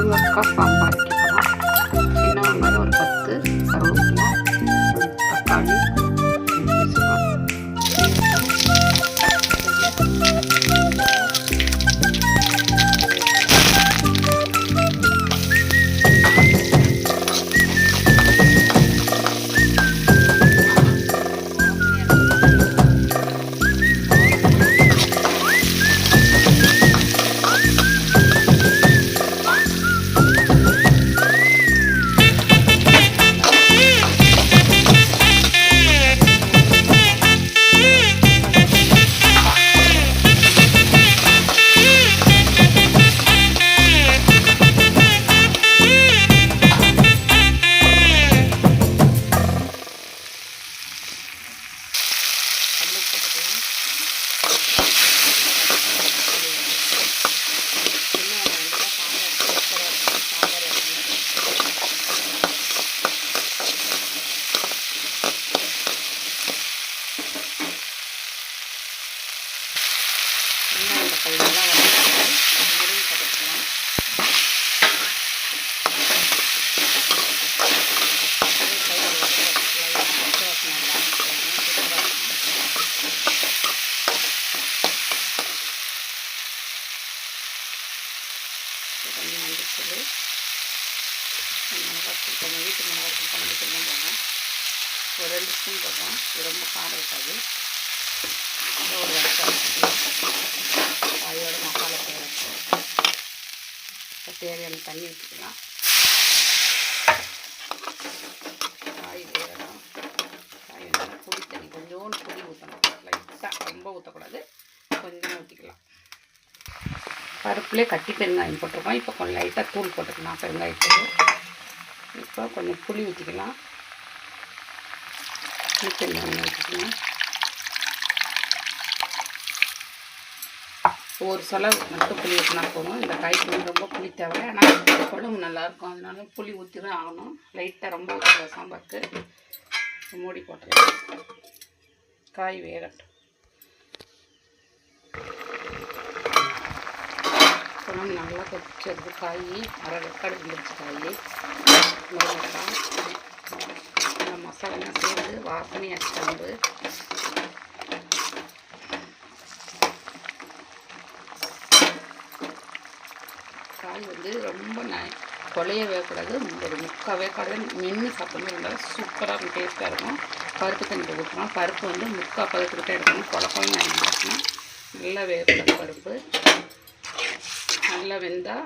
முருங்கைக்காய் சாம்பார் வைக்க போகிறோம். சின்ன வெங்காயம் ஒரு 10, கருவேப்பிலை, தக்காளி, கொஞ்சம் மஞ்சள், மிளகாத்தூள், கொஞ்சம் வீட்டு மிளகாத்தூள் குழம்பு தான் போடுறோம். ஒரு 2 ஸ்பூன் போடுறோம். இது ரொம்ப காரம் இருக்காது. ஒரு காயோட மசாலா தேவையான தண்ணி ஊற்றிக்கலாம். காய் வேகணும். காய் வேணாலும் புளி தண்ணி கொஞ்சோண்டு புளி ஊற்றணும். லைட்டாக, ரொம்ப ஊற்றக்கூடாது, கொஞ்சம் ஊற்றிக்கலாம். பருப்புலேயே கட்டி பெருங்காயம் போட்டிருக்கோம். இப்போ கொஞ்சம் லைட்டாக தூள் போட்டுக்கலாம் பெருங்காயத்தூள். இப்போ கொஞ்சம் புளி ஊற்றிக்கலாம். பெருங்காயம் ஊற்றிக்கலாம். ஒரு சொலை மட்டும் புளி ஊற்றினா போதும். இந்த காய்க்கு ரொம்ப புளி தேவை. ஆனால் குழம்பு நல்லாயிருக்கும், அதனால புளி ஊற்றி தான் ஆகணும். லைட்டாக ரொம்ப ஊற்ற சாம்பாருக்கு. மூடி போட்டுக்கலாம். காய் வேகட்டும். குழம்பு நல்லா கொதிச்சிருக்கு. காய் அரை வெக்காடு வந்துருச்சு. காய் மிளகாய் இந்த மசாலாம் சேர்ந்து வாசனையாக கிளம்பு. காய் ரொம்ப கொலைய வேகக்கூடாது. ஒரு 3/4 வேக்காடு மென்று சாப்பிட்ணும். இருந்தால் சூப்பராக இருக்கும், டேஸ்ட்டாக இருக்கும். பருப்பு தண்ணி ஊற்றணும். பருப்பு 3/4 பதத்துக்கிட்ட எடுக்கணும். குழப்பம் இருக்கணும். நல்லா வேகக்கூடாது. பருப்பு நல்லா வெந்தால்